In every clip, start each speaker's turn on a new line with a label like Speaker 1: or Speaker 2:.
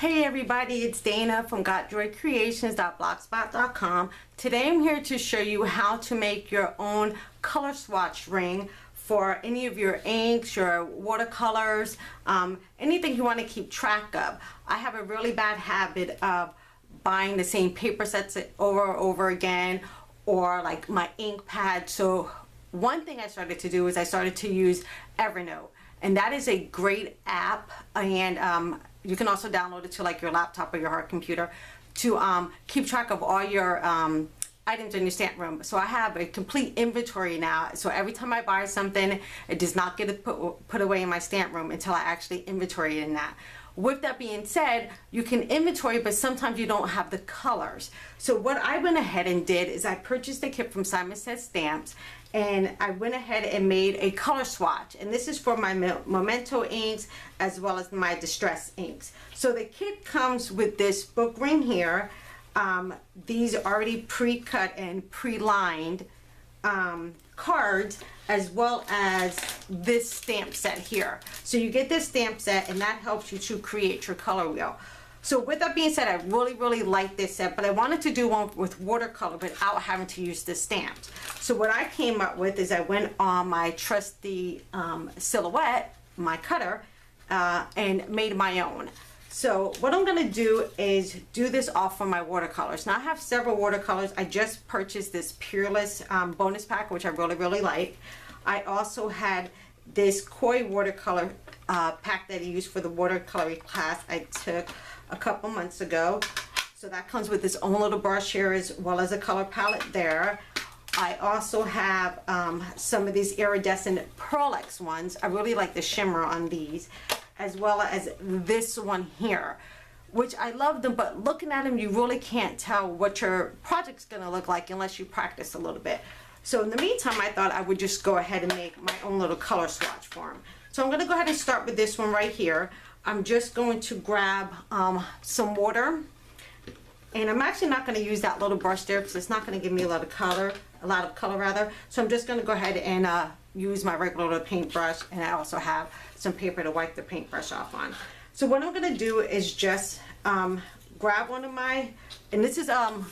Speaker 1: Hey everybody, it's Dana from GotJoyCreations.blogspot.com. Today I'm here to show you how to make your own color swatch ring for any of your inks, your watercolors, anything you want to keep track of. I have a really bad habit of buying the same paper sets over and over again, or like my ink pad. So one thing I started to do is I started to use Evernote, and that is a great app, and you can also download it to like your laptop or your hard computer to keep track of all your items in your stamp room. So I have a complete inventory now. So every time I buy something, it does not get put away in my stamp room until I actually inventory it in that. With that being said, you can inventory, but sometimes you don't have the colors. So what I went ahead and did is I purchased a kit from Simon Says Stamps, and I went ahead and made a color swatch. And this is for my Memento inks as well as my Distress inks. So the kit comes with this book ring here. These are already pre-cut and pre-lined cards, as well as this stamp set here. So you get this stamp set, and that helps you to create your color wheel. So with that being said, I really like this set, but I wanted to do one with watercolor without having to use the stamps. So what I came up with is I went on my trusty Silhouette, my cutter, and made my own. So what I'm going to do is do this off of my watercolors. Now I have several watercolors. I just purchased this Peerless bonus pack, which I really like. I also had this Koi watercolor pack that I used for the watercoloring class I took a couple months ago. So that comes with its own little brush here, as well as a color palette there. I also have some of these iridescent Pearlex ones. I really like the shimmer on these, as well as this one here, which I love them, but looking at them, you really can't tell what your project's gonna look like unless you practice a little bit. So in the meantime, I thought I would just go ahead and make my own little color swatch for them. So I'm gonna go ahead and start with this one right here. I'm just going to grab some water, and I'm actually not gonna use that little brush there because it's not gonna give me a lot of color rather. So I'm just gonna go ahead and use my regular little paintbrush, and I also have some paper to wipe the paintbrush off on. So what I'm gonna do is just grab one of my, and this is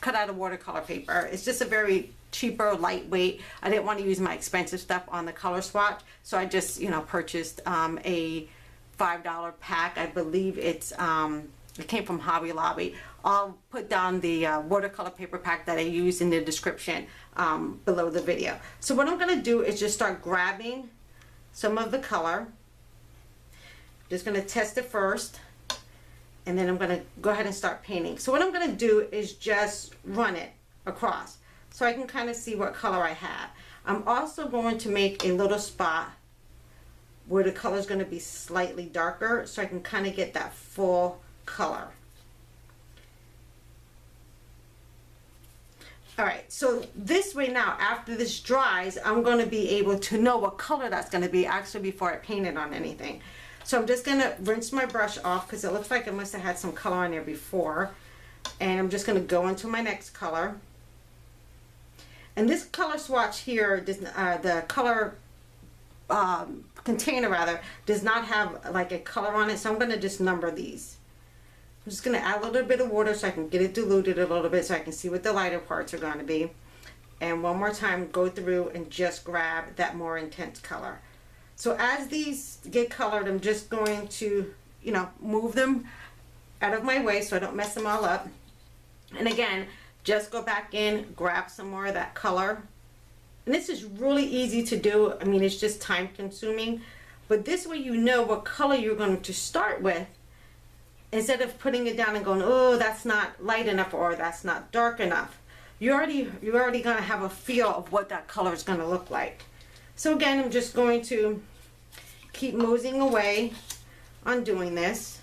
Speaker 1: cut out of watercolor paper. It's just a very cheaper, lightweight. I didn't want to use my expensive stuff on the color swatch, so I just, you know, purchased a $5 pack. I believe it's it came from Hobby Lobby. I'll put down the watercolor paper pack that I used in the description below the video. So what I'm going to do is just start grabbing some of the color. Just going to test it first, and then I'm going to go ahead and start painting. So what I'm going to do is just run it across so I can kind of see what color I have. I'm also going to make a little spot where the color is going to be slightly darker, so I can kind of get that full color. Alright, so this way now, after this dries, I'm going to be able to know what color that's going to be actually before I paint it on anything. So I'm just going to rinse my brush off because it looks like I must have had some color on there before. And I'm just going to go into my next color. And this color swatch here, the color container rather, does not have like a color on it, so I'm going to just number these. I'm just going to add a little bit of water so I can get it diluted a little bit so I can see what the lighter parts are going to be. And one more time, go through and just grab that more intense color. So as these get colored, I'm just going to, you know, move them out of my way so I don't mess them all up. And again, just go back in, grab some more of that color. And this is really easy to do. I mean, it's just time consuming, but this way you know what color you're going to start with, instead of putting it down and going, oh, that's not light enough or that's not dark enough. You're already going to have a feel of what that color is going to look like. So again, I'm just going to keep moseying away on doing this.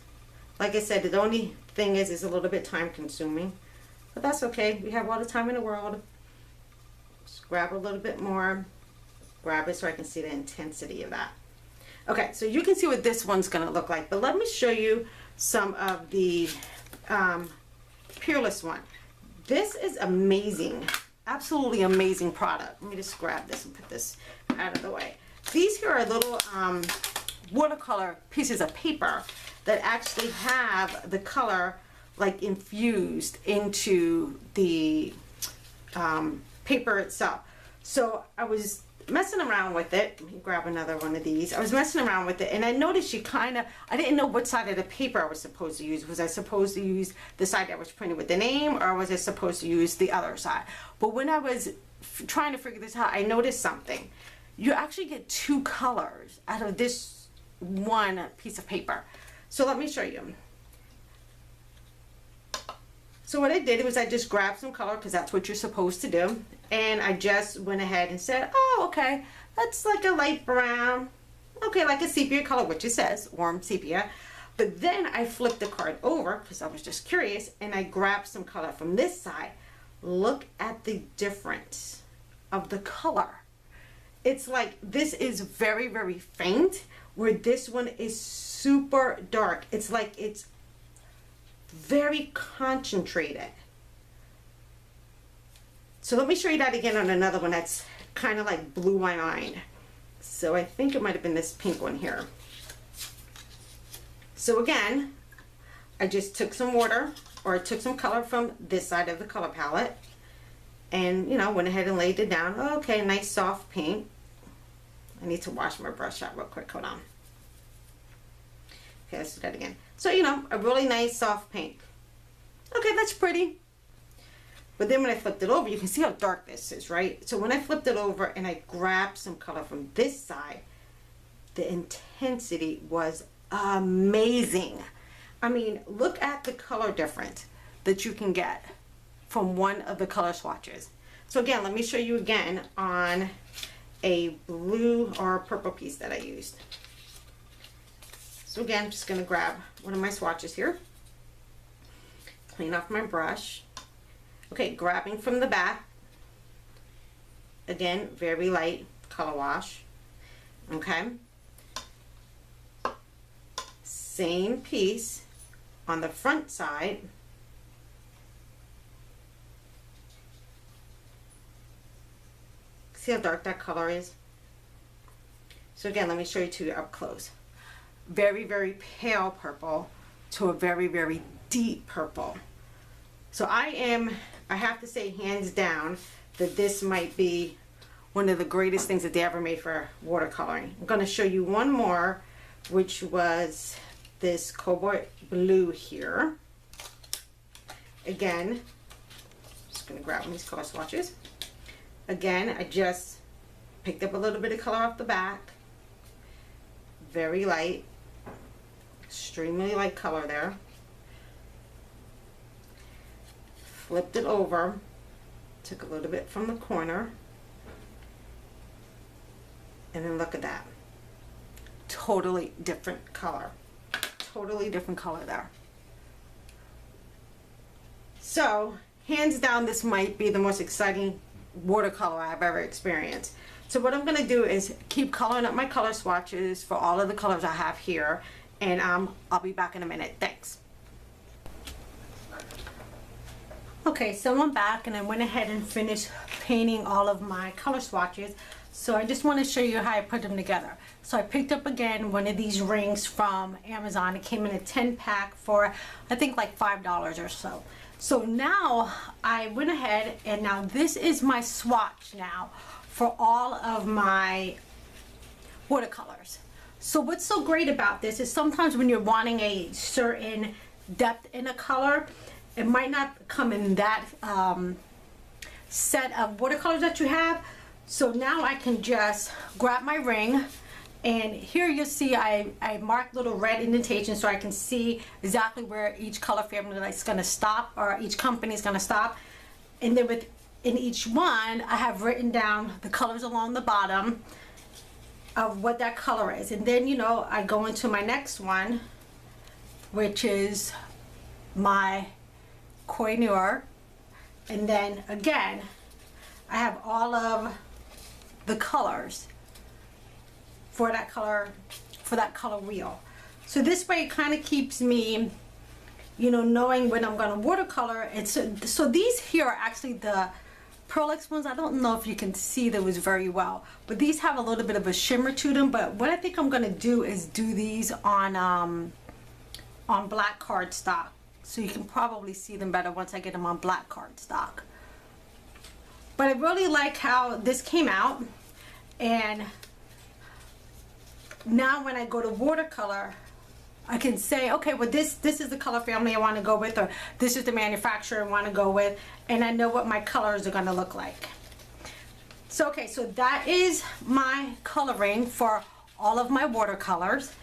Speaker 1: Like I said, the only thing is a little bit time consuming, but that's okay. We have all the time in the world. Just grab a little bit more, grab it so I can see the intensity of that. Okay, so you can see what this one's going to look like, but let me show you some of the Peerless one. This is amazing, absolutely amazing product. Let me just grab this and put this out of the way. These here are little watercolor pieces of paper, that actually have the color like infused into the paper itself. So I was messing around with it. Let me grab another one of these. I was messing around with it and I noticed I didn't know what side of the paper I was supposed to use. Was I supposed to use the side that was printed with the name, or was I supposed to use the other side? But when I was trying to figure this out, I noticed something. You actually get two colors out of this one piece of paper. So let me show you. So what I did was I just grabbed some color, because that's what you're supposed to do, and I just went ahead and said, oh, okay, that's like a light brown, okay, like a sepia color, which it says, warm sepia. But then I flipped the card over, because I was just curious, and I grabbed some color from this side. Look at the difference of the color. It's like this is very, very faint, where this one is super dark. It's like it's very concentrated. So let me show you that again on another one that's kind of like blew my mind. So I think it might have been this pink one here. So again, I just took some water, or I took some color from this side of the color palette, and went ahead and laid it down. Okay, nice soft pink. I need to wash my brush out real quick. Hold on. Okay, let's do that again. So, a really nice soft pink. Okay, that's pretty. But then when I flipped it over, you can see how dark this is, right? So when I flipped it over and I grabbed some color from this side, the intensity was amazing. I mean, look at the color difference that you can get from one of the color swatches. So again, let me show you again on a blue or purple piece that I used. So again, I'm just going to grab one of my swatches here, clean off my brush. Okay, grabbing from the back, again, very light color wash. Okay, same piece on the front side. See how dark that color is? So again, let me show you two up close. Very, very pale purple to a very, very deep purple. So I have to say hands down that this might be one of the greatest things that they ever made for watercoloring. I'm going to show you one more, which was this cobalt blue here. Again, just going to grab one of these color swatches. Again, I just picked up a little bit of color off the back. Very light, extremely light color there. Flipped it over, took a little bit from the corner, and then look at that. Totally different color. Totally different color there. So, hands down, this might be the most exciting watercolor I've ever experienced. So what I'm going to do is keep coloring up my color swatches for all of the colors I have here, and I'll be back in a minute. Thanks. Okay, so I'm back and I went ahead and finished painting all of my color swatches. So I just want to show you how I put them together. So I picked up again one of these rings from Amazon. It came in a 10-pack for I think like $5 or so. So now I went ahead and now this is my swatch now for all of my watercolors. So what's so great about this is sometimes when you're wanting a certain depth in a color, it might not come in that set of watercolors that you have. So now I can just grab my ring, and here you'll see I marked little red indentations so I can see exactly where each color family is going to stop, or each company is going to stop. And then in each one I have written down the colors along the bottom of what that color is. And then I go into my next one, which is my Koh-i-Noor, and then again I have all of the colors for that color wheel. So this way it kind of keeps me knowing when I'm going to watercolor. So these here are actually the Pearlix ones. I don't know if you can see those very well, but these have a little bit of a shimmer to them. But what I think I'm going to do is do these on on black cardstock. So you can probably see them better once I get them on black cardstock. But I really like how this came out. And now when I go to watercolor, I can say, okay, well this is the color family I want to go with, or this is the manufacturer I want to go with, and I know what my colors are going to look like. So okay, so that is my coloring for all of my watercolors.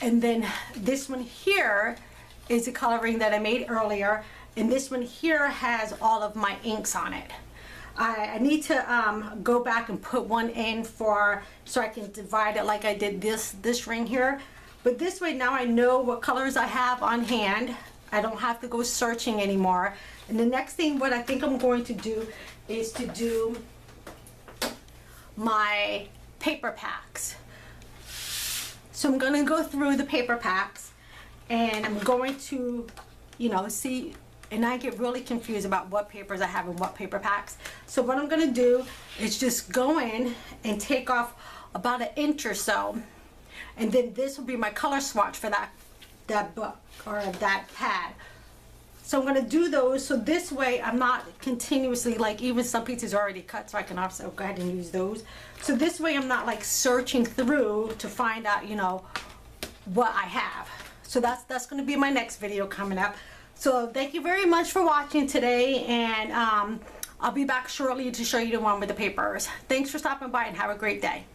Speaker 1: And then this one here is the coloring that I made earlier, and this one here has all of my inks on it. I need to go back and put one in so I can divide it like I did this ring here. But this way now I know what colors I have on hand. I don't have to go searching anymore. And the next thing, what I think I'm going to do is to do my paper packs. So I'm going to go through the paper packs, and I'm going to, you know, see, and I get really confused about what papers I have in what paper packs. So what I'm going to do is just go in and take off about 1 inch or so, and then this will be my color swatch for that book or that pad. So I'm going to do those, so this way I'm not continuously, like, even some pieces are already cut, so I can also go ahead and use those. So this way I'm not like searching through to find out, you know, what I have. So that's going to be my next video coming up. So thank you very much for watching today, and I'll be back shortly to show you the one with the papers. Thanks for stopping by, and have a great day.